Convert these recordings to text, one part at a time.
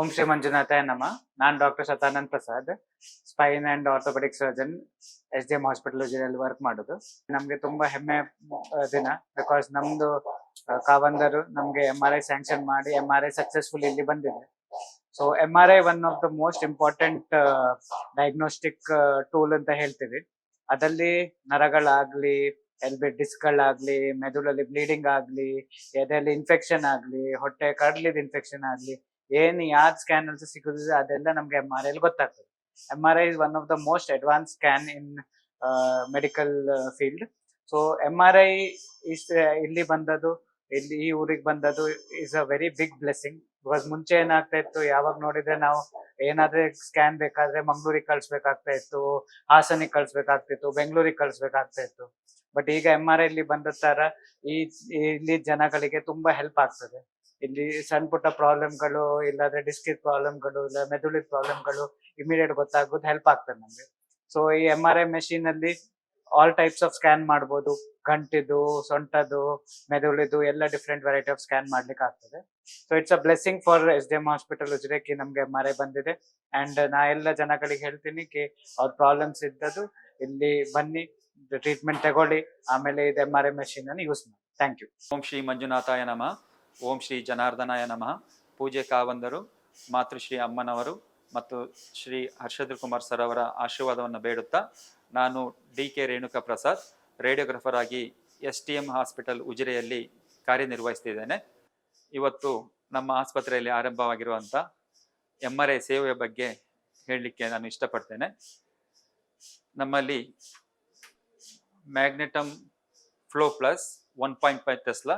ಓಂ ಶ್ರೀ ಮಂಜುನಾಥಾಯ ನಮಃ. ನಾನು doctor Shatanand Prasad, spine and orthopaedic surgeon, SDM hospital ಉಜಿರೆಯಲ್ಲಿ ವರ್ಕ್ ಮಾಡೋದು. ನಮ್ಗೆ ತುಂಬಾ ಹೆಮ್ಮೆ ದಿನ, ಬಿಕಾಸ್ ನಮ್ದು ಕಾವಂದರು ನಮ್ಗೆ MRI ಸ್ಯಾಂಕ್ಷನ್ ಮಾಡಿ MRI ಸಕ್ಸಸ್ಫುಲ್ ಇಲ್ಲಿ ಬಂದಿದೆ. So MRI one of the most important diagnostic tool ಅಂತ ಹೇಳ್ತೀವಿ. ಅದಲ್ಲಿ ನರಗಳಾಗ್ಲಿ, ಡಿಸ್ಕ್ಗಳಾಗ್ಲಿ, ಮೆದುಳಲ್ಲಿ ಬ್ಲೀಡಿಂಗ್ ಆಗ್ಲಿ, ಎದೆಯಲ್ಲಿ ಇನ್ಫೆಕ್ಷನ್ ಆಗ್ಲಿ, ಹೊಟ್ಟೆ ಕಡ್ಲಿದ್ ಇನ್ಫೆಕ್ಷನ್ ಆಗ್ಲಿ, ಏನು ಯಾವ್ದು ಸ್ಕ್ಯಾನ್ ಅಂತ ಸಿಗುದಿದೆ ಅದೆಲ್ಲ ನಮ್ಗೆ MRI ಅಲ್ಲಿ ಗೊತ್ತಾಗ್ತದೆ. MRI is one of the most advanced scan in medical field. So MRI is ಇಲ್ಲಿ ಬಂದದ್ದು, ಇಲ್ಲಿ ಈ ಊರಿಗೆ ಬಂದದ್ದು is a very big blessing. Because ಮುಂಚೆ ಏನಾಗ್ತಾ ಇತ್ತು, ಯಾವಾಗ ನೋಡಿದ್ರೆ ನಾವು ಏನಾದ್ರೆ ಸ್ಕ್ಯಾನ್ ಬೇಕಾದ್ರೆ ಮಂಗ್ಳೂರಿಗೆ ಕಳ್ಸ್ಬೇಕಾಗ್ತಾ ಇತ್ತು, ಹಾಸನಿಗೆ ಕಳ್ಸ್ಬೇಕಾಗ್ತಿತ್ತು, ಬೆಂಗಳೂರಿಗೆ ಕಳ್ಸ್ಬೇಕಾಗ್ತಾ ಇತ್ತು. ಬಟ್ ಈಗ MRI ಇಲ್ಲಿ ಬಂದ ತರ ಇಲ್ಲಿ ಜನಗಳಿಗೆ ತುಂಬಾ ಹೆಲ್ಪ್ ಆಗ್ತದೆ. ಇಲ್ಲಿ ಸಣ್ಣ ಪುಟ್ಟ ಪ್ರಾಬ್ಲಮ್ಗಳು, ಇಲ್ಲಾಂದ್ರೆ ಡಿಸ್ಕಿದ್ ಪ್ರಾಬ್ಲಮ್ಗಳು, ಇಲ್ಲ ಮೆದುಳಿದ ಪ್ರಾಬ್ಲಮ್ಗಳು ಇಮಿಡಿಯೇಟ್ ಗೊತ್ತಾಗೋದು ಹೆಲ್ಪ್ ಆಗ್ತದೆ ನಮ್ಗೆ. ಸೊ ಈ MRI ಮೆಷಿನ್ ಅಲ್ಲಿ ಆಲ್ ಟೈಪ್ಸ್ ಆಫ್ ಸ್ಕ್ಯಾನ್ ಮಾಡ್ಬೋದು. ಗಂಟಿದು, ಸೊಂಟದು, ಮೆದುಳಿದು ಎಲ್ಲ ಡಿಫ್ರೆಂಟ್ ವೆರೈಟಿ ಆಫ್ ಸ್ಕ್ಯಾನ್ ಮಾಡ್ಲಿಕ್ಕೆ ಆಗ್ತದೆ. So it's a blessing for SDM hospital ಉಜಿರೆಗೆ ನಮ್ಗೆ MRI ಬಂದಿದೆ. ಅಂಡ್ ನಾ ಎಲ್ಲ ಜನಗಳಿಗೆ ಹೇಳ್ತೀನಿ ಕಿ ಅವ್ರ ಪ್ರಾಬ್ಲಮ್ಸ್ ಇದ್ದದ್ದು ಇಲ್ಲಿ ಬನ್ನಿ, ಟ್ರೀಟ್ಮೆಂಟ್ ತಗೊಳ್ಳಿ, ಆಮೇಲೆ ಇದು MRI ಮೆಷಿನ್ ಅನ್ನು ಯೂಸ್ ಮಾಡಿ. Thank you. ಓಂ ಶ್ರೀ ಮಂಜುನಾಥಾಯ ನಮಃ. ಓಂ ಶ್ರೀ ಜನಾರ್ದನಾಯ ನಮಃ. ಪೂಜ್ಯ ಕಾವಂದರು, ಮಾತೃಶ್ರೀ ಅಮ್ಮನವರು ಮತ್ತು ಶ್ರೀ ಹರ್ಷದ್ರ ಕುಮಾರ್ ಸರ್ ಅವರ ಆಶೀರ್ವಾದವನ್ನು ಬೇಡುತ್ತಾ, ನಾನು DK ರೇಣುಕಾ ಪ್ರಸಾದ್, ರೇಡಿಯೋಗ್ರಫರ್ ಆಗಿ STM ಹಾಸ್ಪಿಟಲ್ ಉಜಿರೆಯಲ್ಲಿ ಕಾರ್ಯನಿರ್ವಹಿಸ್ತಿದ್ದೇನೆ. ಇವತ್ತು ನಮ್ಮ ಆಸ್ಪತ್ರೆಯಲ್ಲಿ ಆರಂಭವಾಗಿರುವಂಥ MRI ಸೇವೆಯ ಬಗ್ಗೆ ಹೇಳಲಿಕ್ಕೆ ನಾನು ಇಷ್ಟಪಡ್ತೇನೆ. ನಮ್ಮಲ್ಲಿ Magnetom Flow Plus 1.5 tesla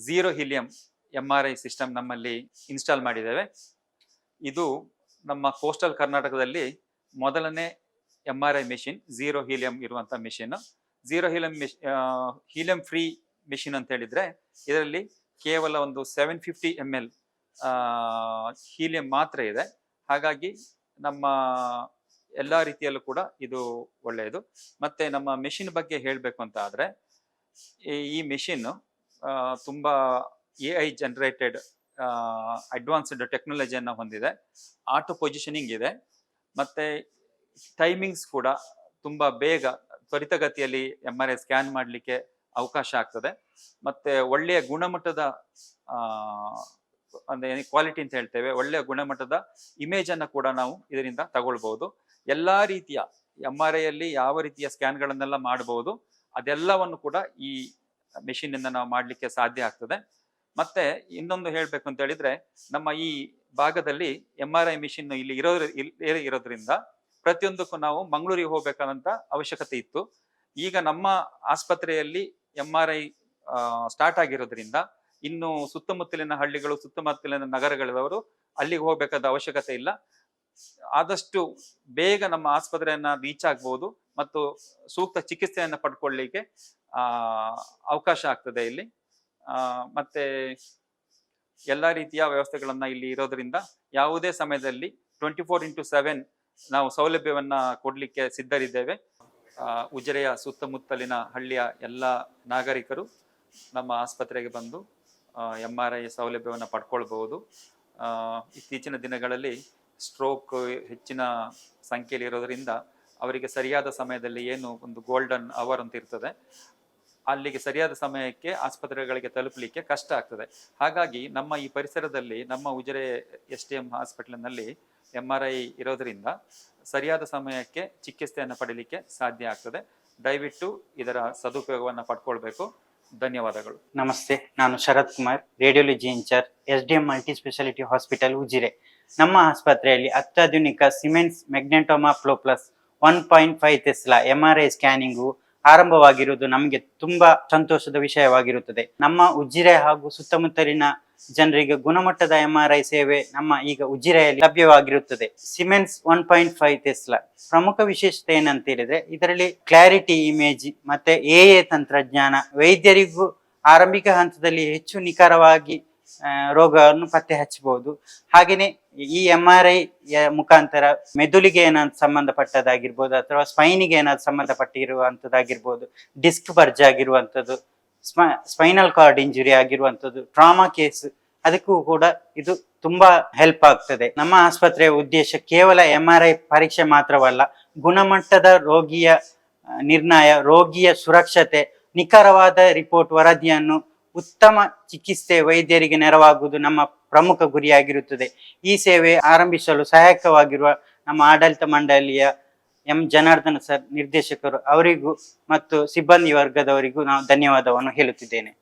0 helium MRI system ನಮ್ಮಲ್ಲಿ ಇನ್ಸ್ಟಾಲ್ ಮಾಡಿದ್ದೇವೆ. ಇದು ನಮ್ಮ ಕೋಸ್ಟಲ್ ಕರ್ನಾಟಕದಲ್ಲಿ ಮೊದಲನೇ MRI ಮೆಷಿನ್, 0 ಹೀಲಿಯಂ ಇರುವಂಥ ಮೆಷಿನ್. 0 ಹೀಲಿಯಂ ಫ್ರೀ ಮೆಷಿನ್ ಅಂತ ಹೇಳಿದ್ರೆ ಇದರಲ್ಲಿ ಕೇವಲ ಒಂದು 750 ml ಹೀಲಿಯಂ ಮಾತ್ರ ಇದೆ. ಹಾಗಾಗಿ ನಮ್ಮ ಎಲ್ಲ ರೀತಿಯಲ್ಲೂ ಕೂಡ ಇದು ಒಳ್ಳೆಯದು. ಮತ್ತೆ ನಮ್ಮ ಮೆಷಿನ್ ಬಗ್ಗೆ ಹೇಳಬೇಕು ಅಂತ ಆದರೆ, ಈ ಮೆಷಿನ್ ತುಂಬಾ AI ಜನರೇಟೆಡ್ ಅಡ್ವಾನ್ಸ್ಡ್ ಟೆಕ್ನಾಲಜಿಯನ್ನು ಹೊಂದಿದೆ. ಆಟೋ ಪೊಸಿಷನಿಂಗ್ ಇದೆ, ಮತ್ತೆ ಟೈಮಿಂಗ್ಸ್ ಕೂಡ ತುಂಬಾ ಬೇಗ ತ್ವರಿತಗತಿಯಲ್ಲಿ MRI ಸ್ಕ್ಯಾನ್ ಮಾಡಲಿಕ್ಕೆ ಅವಕಾಶ ಆಗ್ತದೆ. ಮತ್ತೆ ಒಳ್ಳೆಯ ಗುಣಮಟ್ಟದ ಅಂದ್ರೆ ಕ್ವಾಲಿಟಿ ಅಂತ ಹೇಳ್ತೇವೆ, ಒಳ್ಳೆಯ ಗುಣಮಟ್ಟದ ಇಮೇಜ್ ಅನ್ನು ಕೂಡ ನಾವು ಇದರಿಂದ ತಗೊಳ್ಬಹುದು. ಎಲ್ಲಾ ರೀತಿಯ MRI ಅಲ್ಲಿ ಯಾವ ರೀತಿಯ ಸ್ಕ್ಯಾನ್ಗಳನ್ನೆಲ್ಲ ಮಾಡಬಹುದು, ಅದೆಲ್ಲವನ್ನು ಕೂಡ ಈ ಮೆಷಿನ್ ಇಂದ ನಾವು ಮಾಡಲಿಕ್ಕೆ ಸಾಧ್ಯ ಆಗ್ತದೆ. ಮತ್ತೆ ಇನ್ನೊಂದು ಹೇಳ್ಬೇಕು ಅಂತ ಹೇಳಿದ್ರೆ, ನಮ್ಮ ಈ ಭಾಗದಲ್ಲಿ MRI ಮೆಷಿನ್ ಇಲ್ಲಿ ಇರೋದ್ರಿಂದ ಪ್ರತಿಯೊಂದಕ್ಕೂ ನಾವು ಮಂಗಳೂರಿಗೆ ಹೋಗ್ಬೇಕಾದಂತ ಅವಶ್ಯಕತೆ ಇತ್ತು. ಈಗ ನಮ್ಮ ಆಸ್ಪತ್ರೆಯಲ್ಲಿ MRI ಸ್ಟಾರ್ಟ್ ಆಗಿರೋದ್ರಿಂದ ಇನ್ನು ಸುತ್ತಮುತ್ತಲಿನ ಹಳ್ಳಿಗಳು, ಸುತ್ತಮುತ್ತಲಿನ ನಗರಗಳವರು ಅಲ್ಲಿಗೆ ಹೋಗ್ಬೇಕಾದ ಅವಶ್ಯಕತೆ ಇಲ್ಲ. ಆದಷ್ಟು ಬೇಗ ನಮ್ಮ ಆಸ್ಪತ್ರೆಯನ್ನ ರೀಚ್ ಆಗ್ಬಹುದು ಮತ್ತು ಸೂಕ್ತ ಚಿಕಿತ್ಸೆಯನ್ನ ಪಡ್ಕೊಳ್ಳಿಕ್ಕೆ ಅವಕಾಶ ಆಗ್ತದೆ ಇಲ್ಲಿ. ಮತ್ತೆ ಎಲ್ಲ ರೀತಿಯ ವ್ಯವಸ್ಥೆಗಳನ್ನ ಇಲ್ಲಿ ಇರೋದ್ರಿಂದ ಯಾವುದೇ ಸಮಯದಲ್ಲಿ 24x7 ನಾವು ಸೌಲಭ್ಯವನ್ನ ಕೊಡ್ಲಿಕ್ಕೆ ಸಿದ್ಧರಿದ್ದೇವೆ. ಉಜಿರೆಯ ಸುತ್ತಮುತ್ತಲಿನ ಹಳ್ಳಿಯ ಎಲ್ಲ ನಾಗರಿಕರು ನಮ್ಮ ಆಸ್ಪತ್ರೆಗೆ ಬಂದು MRI ಸೌಲಭ್ಯವನ್ನು ಪಡ್ಕೊಳ್ಬಹುದು. ಇತ್ತೀಚಿನ ದಿನಗಳಲ್ಲಿ ಸ್ಟ್ರೋಕ್ ಹೆಚ್ಚಿನ ಸಂಖ್ಯೆಯಲ್ಲಿ ಇರೋದ್ರಿಂದ ಅವರಿಗೆ ಸರಿಯಾದ ಸಮಯದಲ್ಲಿ ಏನು ಒಂದು ಗೋಲ್ಡನ್ ಅವರ್ ಅಂತ ಇರ್ತದೆ, ಅಲ್ಲಿಗೆ ಸರಿಯಾದ ಸಮಯಕ್ಕೆ ಆಸ್ಪತ್ರೆಗಳಿಗೆ ತಲುಪಲಿಕ್ಕೆ ಕಷ್ಟ ಆಗ್ತದೆ. ಹಾಗಾಗಿ ನಮ್ಮ ಈ ಪರಿಸರದಲ್ಲಿ, ನಮ್ಮ ಉಜಿರೆ STM ಹಾಸ್ಪಿಟಲ್ನಲ್ಲಿ MRI ಇರೋದ್ರಿಂದ ಸರಿಯಾದ ಸಮಯಕ್ಕೆ ಚಿಕಿತ್ಸೆಯನ್ನು ಪಡೀಲಿಕ್ಕೆ ಸಾಧ್ಯ ಆಗ್ತದೆ. ದಯವಿಟ್ಟು ಇದರ ಸದುಪಯೋಗವನ್ನು ಪಡ್ಕೊಳ್ಬೇಕು. ಧನ್ಯವಾದಗಳು. ನಮಸ್ತೆ, ನಾನು Sharath Kumar, radiology in charge, SDM multi speciality hospital Ujire. ನಮ್ಮ ಆಸ್ಪತ್ರೆಯಲ್ಲಿ ಅತ್ಯಾಧುನಿಕ Siemens Magnetom Flow Plus 1.5 tesla MRI scanning ಆರಂಭವಾಗಿರುವುದು ನಮಗೆ ತುಂಬಾ ಸಂತೋಷದ ವಿಷಯವಾಗಿರುತ್ತದೆ. ನಮ್ಮ ಉಜಿರೆ ಹಾಗೂ ಸುತ್ತಮುತ್ತಲಿನ ಜನರಿಗೆ ಗುಣಮಟ್ಟದ MRI ಸೇವೆ ನಮ್ಮ ಈಗ ಉಜಿರೆಯಲ್ಲಿ ಲಭ್ಯವಾಗಿರುತ್ತದೆ. ಸಿಮೆನ್ಸ್ 1.5 ಟೆಸ್ಲಾ ಪ್ರಮುಖ ವಿಶೇಷತೆ ಏನಂತ ಹೇಳಿದ್ರೆ, ಇದರಲ್ಲಿ ಕ್ಲಾರಿಟಿ ಇಮೇಜ್ ಮತ್ತೆ AI ತಂತ್ರಜ್ಞಾನ ವೈದ್ಯರಿಗೂ ಆರಂಭಿಕ ಹಂತದಲ್ಲಿ ಹೆಚ್ಚು ನಿಖರವಾಗಿ ರೋಗವನ್ನು ಪತ್ತೆ ಹಚ್ಚಬಹುದು. ಹಾಗೆಯೇ ಈ MRI ಮುಖಾಂತರ ಮೆದುಳಿಗೆ ಏನಾದ್ರು ಸಂಬಂಧಪಟ್ಟದಾಗಿರ್ಬೋದು, ಅಥವಾ ಸ್ಪೈನಿಗೆ ಏನಾದ್ರು ಸಂಬಂಧಪಟ್ಟಿರುವಂಥದ್ದಾಗಿರ್ಬೋದು, ಡಿಸ್ಕ್ ಬರ್ಜ್ ಆಗಿರುವಂಥದ್ದು, ಸ್ಪೈನಲ್ ಕಾರ್ಡ್ ಇಂಜುರಿ ಆಗಿರುವಂಥದ್ದು, ಟ್ರಾಮಾ ಕೇಸ್ ಅದಕ್ಕೂ ಕೂಡ ಇದು ತುಂಬಾ ಹೆಲ್ಪ್ ಆಗ್ತದೆ. ನಮ್ಮ ಆಸ್ಪತ್ರೆಯ ಉದ್ದೇಶ ಕೇವಲ MRI ಪರೀಕ್ಷೆ ಮಾತ್ರವಲ್ಲ, ಗುಣಮಟ್ಟದ ರೋಗಿಯ ನಿರ್ಣಯ, ರೋಗಿಯ ಸುರಕ್ಷತೆ, ನಿಖರವಾದ ರಿಪೋರ್ಟ್ ವರದಿಯನ್ನು ಉತ್ತಮ ಚಿಕಿತ್ಸೆ ವೈದ್ಯರಿಗೆ ನೆರವಾಗುವುದು ನಮ್ಮ ಪ್ರಮುಖ ಗುರಿಯಾಗಿರುತ್ತದೆ. ಈ ಸೇವೆ ಆರಂಭಿಸಲು ಸಹಾಯಕವಾಗಿರುವ ನಮ್ಮ ಆಡಳಿತ ಮಂಡಳಿಯ ಜನಾರ್ದನ ಸರ್ ನಿರ್ದೇಶಕರು ಅವರಿಗೂ ಮತ್ತು ಸಿಬ್ಬಂದಿ ವರ್ಗದವರಿಗೂ ನಾವು ಧನ್ಯವಾದವನ್ನು ಹೇಳುತ್ತಿದ್ದೇನೆ.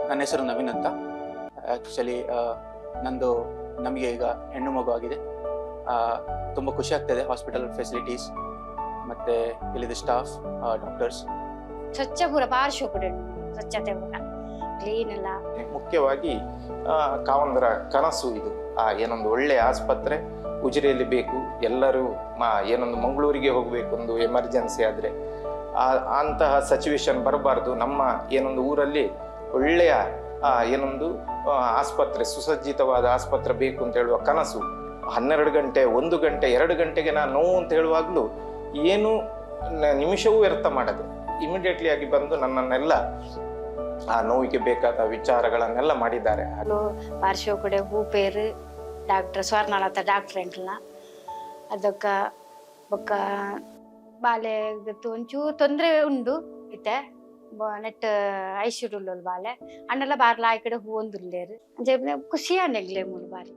ನನ್ನ ಹೆಸರು ನವೀನ್ ಅಂತ. ಆ್ಯಕ್ಚುಲಿ ನಮಗೆ ಈಗ ಹೆಣ್ಣು ಮಗು ಆಗಿದೆ. ತುಂಬ ಖುಷಿ ಆಗ್ತಾಯಿದೆ. ಹಾಸ್ಪಿಟಲ್ ಫೆಸಿಲಿಟೀಸ್ ಮತ್ತು ಇಲ್ಲಿದ್ದ ಸ್ಟಾಫ್, ಡಾಕ್ಟರ್ಸ್ ಸ್ವಚ್ಛ ಪೂರ ಬಾರಿ ಶೋಕುಡೆ ಸ್ವಚ್ಛತೆ ಪೂರ ಕ್ಲೀನ್ ಎಲ್ಲ. ಮುಖ್ಯವಾಗಿ ಕಾವಂದರ ಕನಸು ಇದು. ಏನೊಂದು ಒಳ್ಳೆ ಆಸ್ಪತ್ರೆ ಉಜಿರೆಯಲ್ಲಿ ಬೇಕು. ಎಲ್ಲರೂ ಏನೊಂದು ಮಂಗಳೂರಿಗೆ ಹೋಗಬೇಕು, ಒಂದು ಎಮರ್ಜೆನ್ಸಿ ಆದರೆ ಅಂತಹ ಸಿಚುವೇಶನ್ ಬರಬಾರ್ದು. ನಮ್ಮ ಏನೊಂದು ಊರಲ್ಲಿ ಒಳ್ಳೆಯ ಏನೊಂದು ಆಸ್ಪತ್ರೆ, ಸುಸಜ್ಜಿತವಾದ ಆಸ್ಪತ್ರೆ ಬೇಕು ಅಂತ ಹೇಳುವ ಕನಸು 12 ಗಂಟೆ 1 ಗಂಟೆ 2 ಗಂಟೆಗೆ ನಾನು ನೋವು ಅಂತ ಹೇಳುವಾಗಲೂ ಏನು ನಿಮಿಷವೂ ವ್ಯರ್ಥ ಮಾಡದೆ ಇಮಿಡಿಯೇಟ್ಲಿ ಆಗಿ ಬಂದು ನನ್ನನ್ನೆಲ್ಲ ಆ ನೋವಿಗೆ ಬೇಕಾದ ವಿಚಾರಗಳನ್ನೆಲ್ಲ ಮಾಡಿದ್ದಾರೆ. ಪಾರ್ಶ್ವ ಕೂಡ ಭೂಪೇರು ಡಾಕ್ಟರ್ ಸ್ವರ್ಣಲತಾ ಡಾಕ್ಟರ್ ಎಂಟ್ಲ ಅದಕ್ಕ ಬೊಕ್ಕ ಬಾಲೆ ಒಂಚೂರು ತೊಂದರೆ ಉಂಡು ಇತ್ತೆ ನೆಟ್ ಐಶ್ವರ್ಯ ಬಾಲೆ ಅಣ್ಣೆಲ್ಲ ಬಾರ್ಲ ಆ ಕಡೆ ಹೂ ಒಂದುಲ್ಲೇರು ಖುಷಿ ಅನ್ನೆಗ್ಲೇ ಮೂರು ಬಾರಿ.